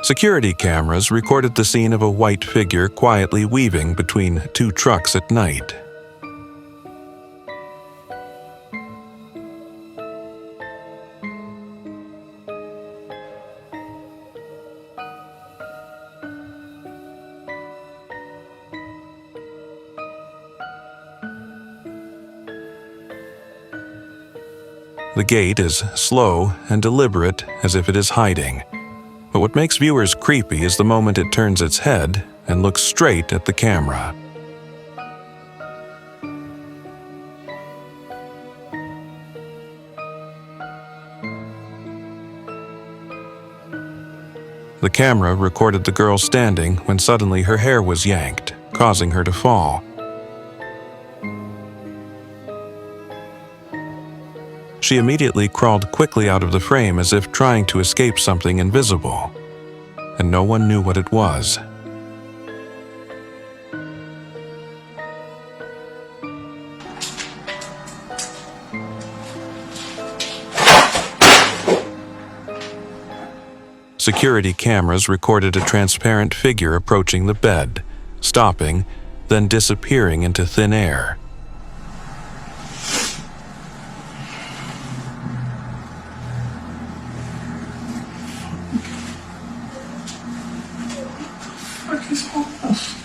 Security cameras recorded the scene of a white figure quietly weaving between two trucks at night. The gait is slow and deliberate, as if it is hiding. But what makes viewers creepy is the moment it turns its head and looks straight at the camera. The camera recorded the girl standing when suddenly her hair was yanked, causing her to fall. She immediately crawled quickly out of the frame as if trying to escape something invisible, and no one knew what it was. Security cameras recorded a transparent figure approaching the bed, stopping, then disappearing into thin air. What is all this?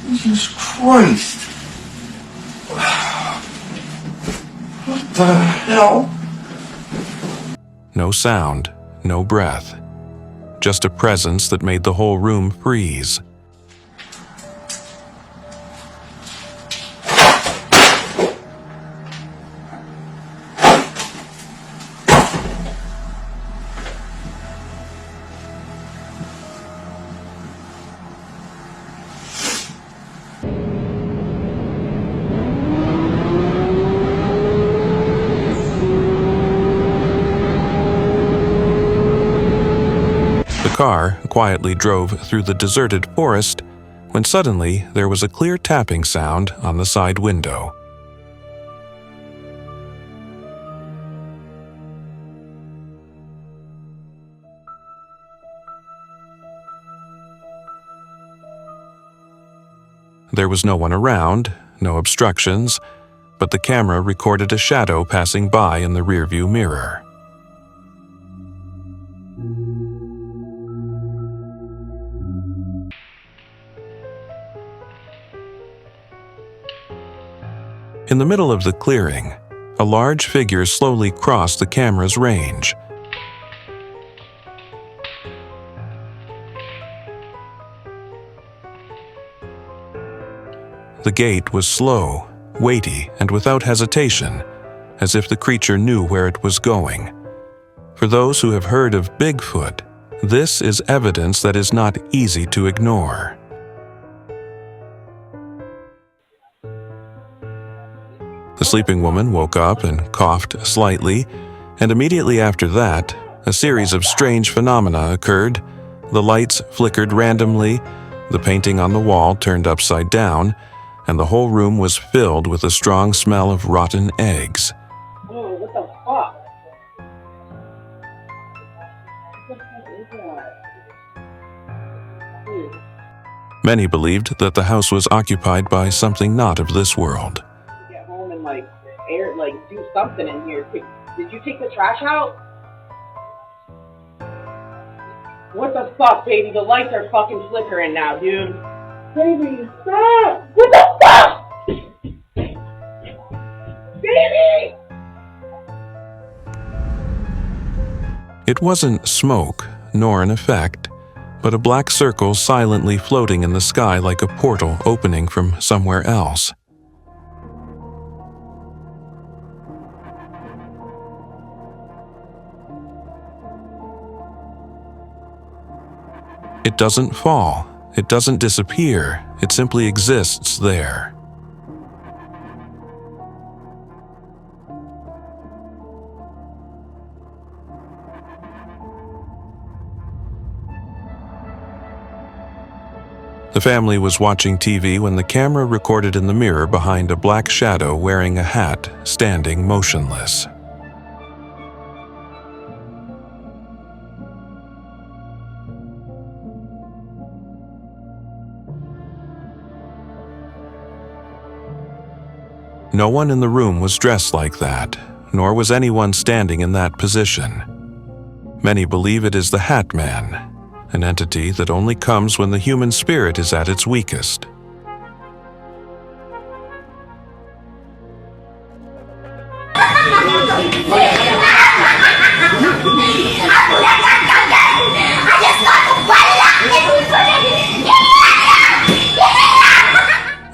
Jesus Christ! What the hell? No sound, no breath. Just a presence that made the whole room freeze. The car quietly drove through the deserted forest when suddenly there was a clear tapping sound on the side window. There was no one around, no obstructions, but the camera recorded a shadow passing by in the rearview mirror. In the middle of the clearing, a large figure slowly crossed the camera's range. The gait was slow, weighty, and without hesitation, as if the creature knew where it was going. For those who have heard of Bigfoot, this is evidence that is not easy to ignore. The sleeping woman woke up and coughed slightly, and immediately after that, a series of strange phenomena occurred. The lights flickered randomly, the painting on the wall turned upside down, and the whole room was filled with a strong smell of rotten eggs. Oh, what the fuck? Many believed that the house was occupied by something not of this world. Get home and do something in here. Did you take the trash out? What the fuck, baby? The lights are fucking flickering now, dude. Baby, stop! What the fuck? Baby! It wasn't smoke, nor an effect, but a black circle silently floating in the sky like a portal opening from somewhere else. It doesn't fall, it doesn't disappear, it simply exists there. The family was watching TV when the camera recorded in the mirror behind a black shadow wearing a hat, standing motionless. No one in the room was dressed like that, nor was anyone standing in that position. Many believe it is the Hat Man, an entity that only comes when the human spirit is at its weakest.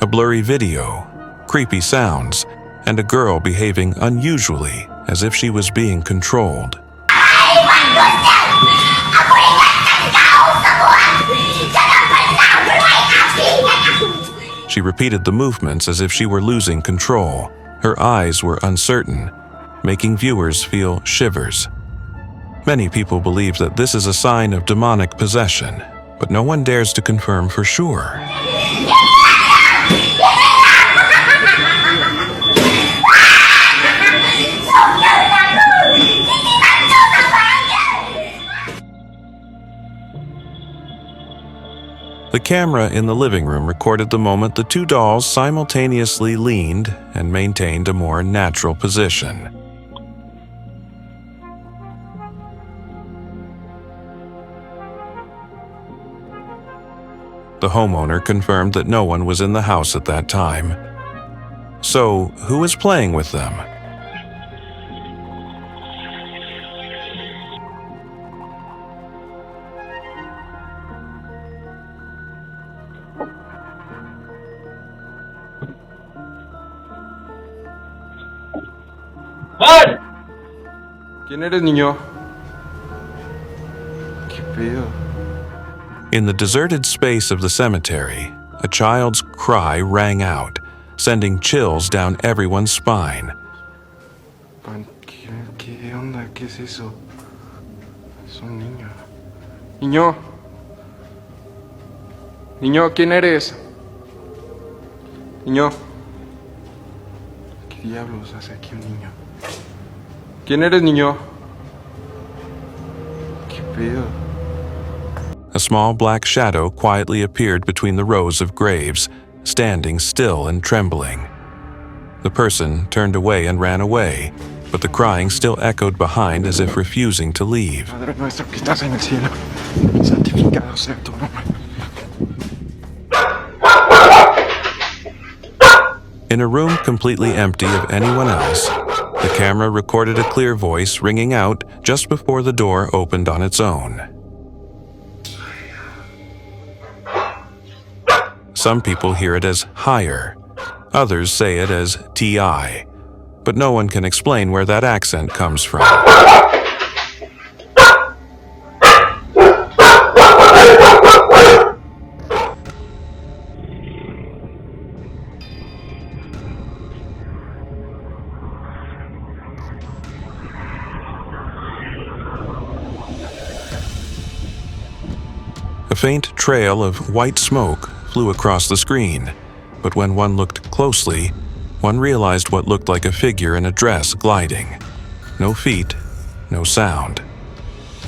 A blurry video, creepy sounds, and a girl behaving unusually as if she was being controlled. She repeated the movements as if she were losing control. Her eyes were uncertain, making viewers feel shivers. Many people believe that this is a sign of demonic possession, but no one dares to confirm for sure. The camera in the living room recorded the moment the two dolls simultaneously leaned and maintained a more natural position. The homeowner confirmed that no one was in the house at that time. So, who was playing with them? ¡Juan! ¿Quién eres, niño? ¿Qué pedo? In the deserted space of the cemetery, a child's cry rang out, sending chills down everyone's spine. ¿Qué onda? ¿Qué es eso? Es un niño. Niño. Niño, ¿quién eres? Niño. ¿Qué diablos hace aquí un niño? ¿Quién eres, niño? ¿Qué pedo? A small black shadow quietly appeared between the rows of graves, standing still and trembling. The person turned away and ran away, but the crying still echoed behind as if refusing to leave. Padre nuestro que estás en el cielo, santificado sea tu nombre. In a room completely empty of anyone else, the camera recorded a clear voice ringing out just before the door opened on its own. Some people hear it as higher, others say it as TI, but no one can explain where that accent comes from. A faint trail of white smoke flew across the screen, but when one looked closely, one realized what looked like a figure in a dress gliding. No feet, no sound.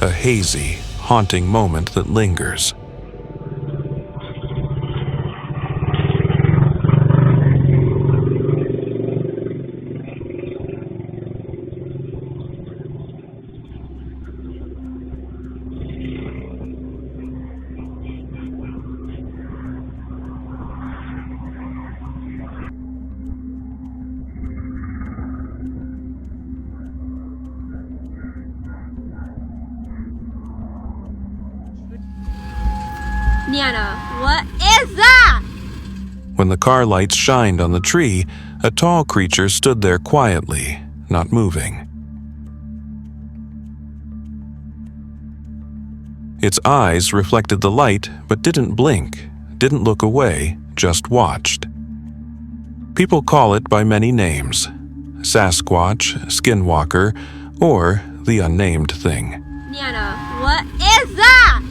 A hazy, haunting moment that lingers. Nana, what is that? When the car lights shined on the tree, a tall creature stood there quietly, not moving. Its eyes reflected the light but didn't blink, didn't look away, just watched. People call it by many names: Sasquatch, Skinwalker, or the unnamed thing. Nana, what is that?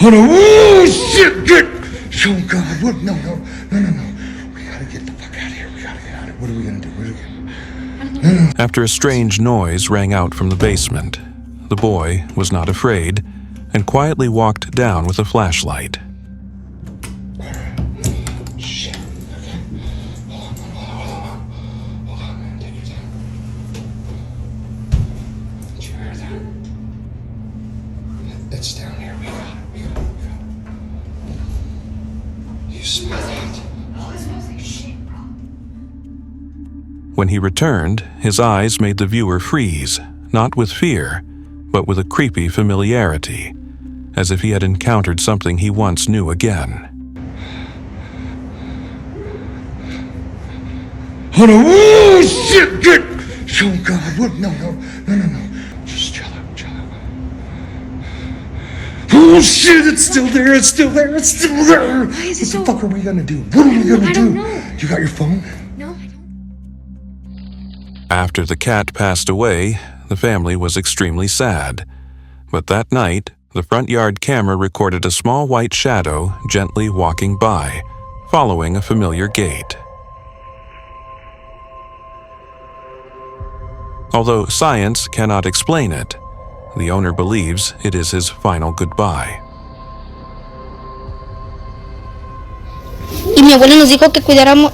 Oh no! Oh shit! Get! Oh God! What? No! We gotta get the fuck out of here. We gotta get out of here. What are we gonna do? After a strange noise rang out from the basement, the boy was not afraid and quietly walked down with a flashlight. When he returned, his eyes made the viewer freeze, not with fear, but with a creepy familiarity, as if he had encountered something he once knew again. Oh no! Oh shit! Get! Oh God! What? No! Just chill out. Oh shit! It's still there! What the fuck are we gonna do? What are we gonna do? You got your phone? No, I don't. After the cat passed away, the family was extremely sad. But that night, the front yard camera recorded a small white shadow gently walking by, following a familiar gait. Although science cannot explain it, the owner believes it is his final goodbye. Y mi abuela nos dijo que cuidáramos.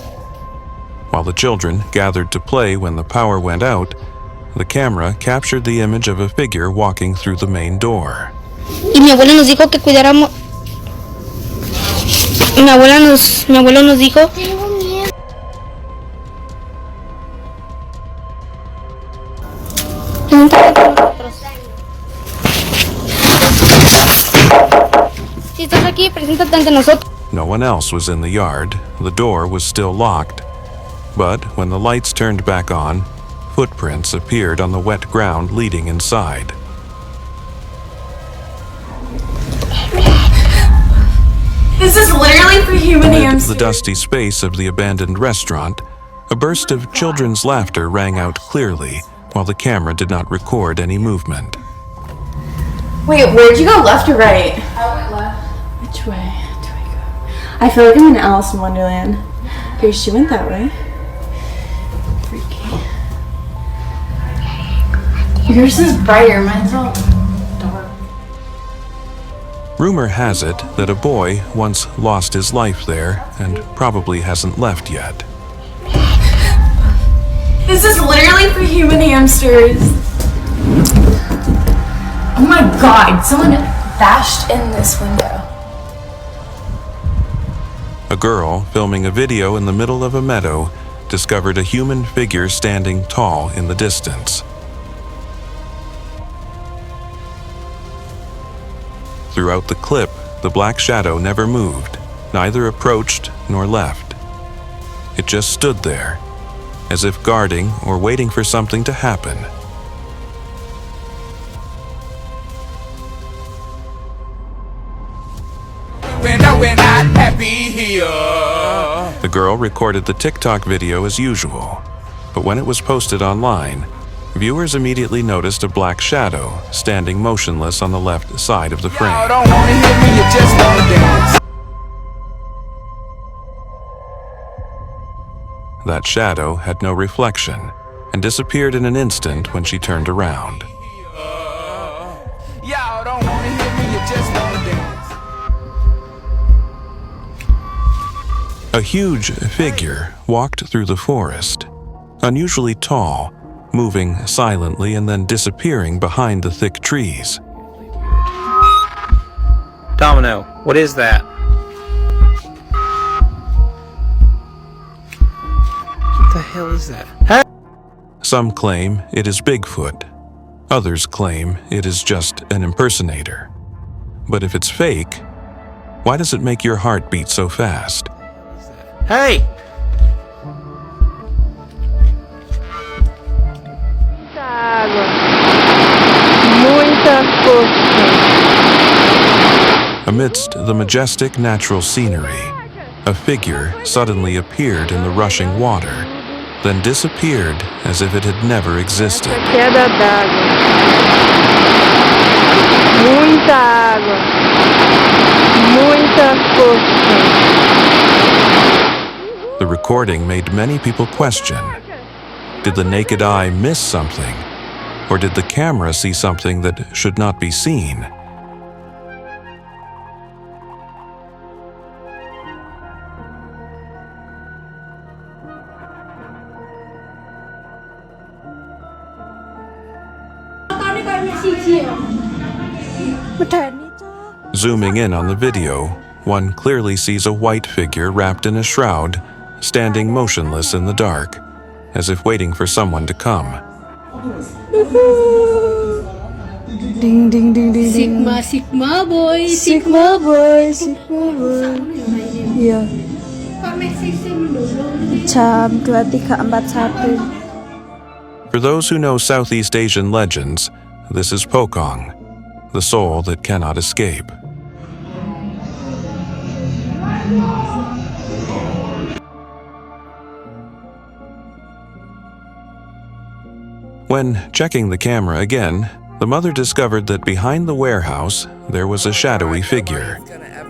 While the children gathered to play when the power went out, the camera captured the image of a figure walking through the main door. Y mi abuela nos dijo que cuidáramos. Mi abuelo nos dijo. Tengo miedo. Si estás aquí, preséntate ante nosotros. No one else was in the yard. The door was still locked. But when the lights turned back on, footprints appeared on the wet ground leading inside. This is literally for human Amid hands. the dusty space of the abandoned restaurant, a burst of children's laughter rang out clearly, while the camera did not record any movement. Wait, where'd you go, left or right? I went left. Which way do I go? I feel like I'm in Alice in Wonderland. Okay, she went that way. Freaky. Yours is brighter, mine's all dark. Rumor has it that a boy once lost his life there and probably hasn't left yet. This is literally for human hamsters. Oh my god, someone bashed in this window. A girl filming a video in the middle of a meadow discovered a human figure standing tall in the distance. Throughout the clip, the black shadow never moved, neither approached nor left. It just stood there, as if guarding or waiting for something to happen. We're not happy here. The girl recorded the TikTok video as usual, but when it was posted online, viewers immediately noticed a black shadow standing motionless on the left side of the Y'all frame. don't wanna hear me, you just wanna dance. That shadow had no reflection and disappeared in an instant when she turned around. Y'all don't wanna hear me, you just wanna dance. A huge figure walked through the forest, unusually tall, moving silently and then disappearing behind the thick trees. Domino, what is that? What the hell is that? Hey! Some claim it is Bigfoot. Others claim it is just an impersonator. But if it's fake, why does it make your heart beat so fast? Hey! Amidst the majestic natural scenery, a figure suddenly appeared in the rushing water, then disappeared as if it had never existed. Queda d'água. Muita água. Muita força. The recording made many people question, did the naked eye miss something? Or did the camera see something that should not be seen? Zooming in on the video, one clearly sees a white figure wrapped in a shroud, standing motionless in the dark, as if waiting for someone to come. Ding ding ding ding. Sigma, Sigma boy, Sigma boy, Sigma boy. Iya. Jam 23.41. For those who know Southeast Asian legends, this is Pokong, the soul that cannot escape. When checking the camera again, the mother discovered that behind the warehouse there was a shadowy figure.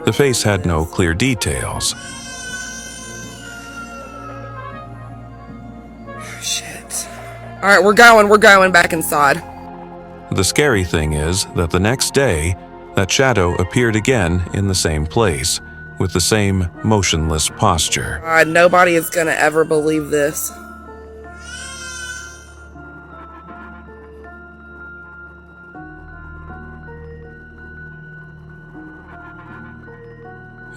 The face had no clear details. Shit. Alright, we're going back inside. The scary thing is that the next day, that shadow appeared again in the same place, with the same motionless posture. Nobody is gonna ever believe this.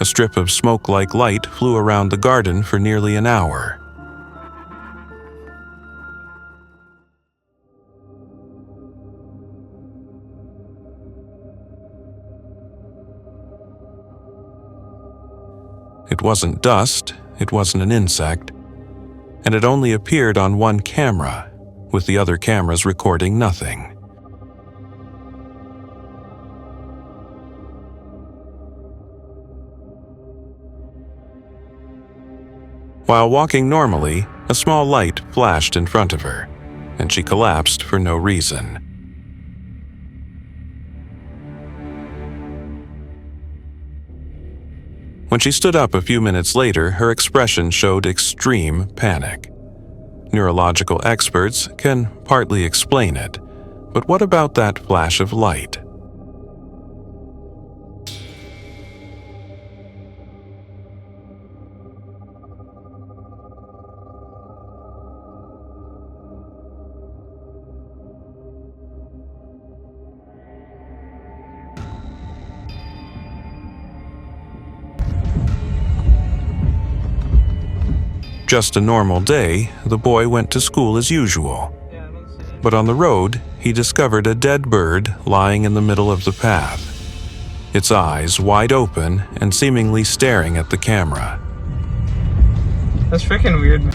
A strip of smoke-like light flew around the garden for nearly an hour. It wasn't dust, it wasn't an insect, and it only appeared on one camera, with the other cameras recording nothing. While walking normally, a small light flashed in front of her, and she collapsed for no reason. When she stood up a few minutes later, her expression showed extreme panic. Neurological experts can partly explain it, but what about that flash of light? Just a normal day, the boy went to school as usual. But on the road, he discovered a dead bird lying in the middle of the path, its eyes wide open and seemingly staring at the camera. That's freaking weird, man.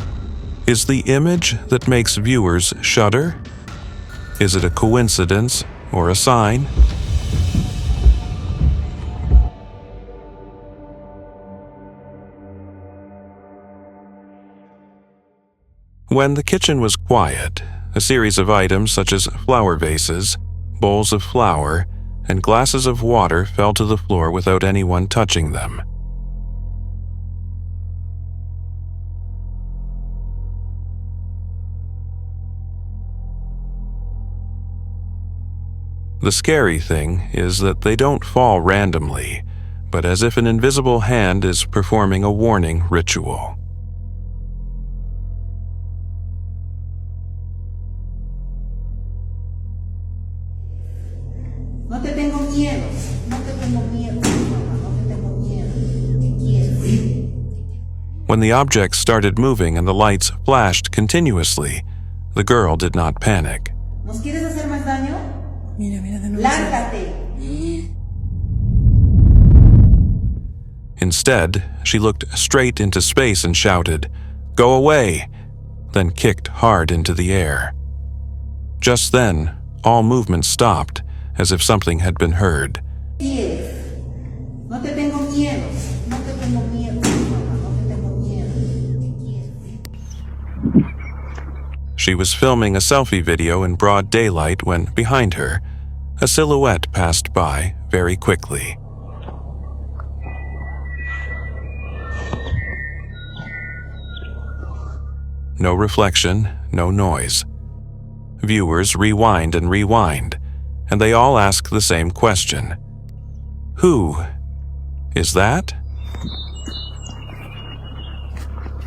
Is the image that makes viewers shudder? Is it a coincidence or a sign? When the kitchen was quiet, a series of items such as flower vases, bowls of flour, and glasses of water fell to the floor without anyone touching them. The scary thing is that they don't fall randomly, but as if an invisible hand is performing a warning ritual. When the objects started moving and the lights flashed continuously, the girl did not panic. Instead, she looked straight into space and shouted, "Go away!" then kicked hard into the air. Just then, all movement stopped, as if something had been heard. She was filming a selfie video in broad daylight when, behind her, a silhouette passed by very quickly. No reflection, no noise. Viewers rewind and rewind, and they all ask the same question. Who is that?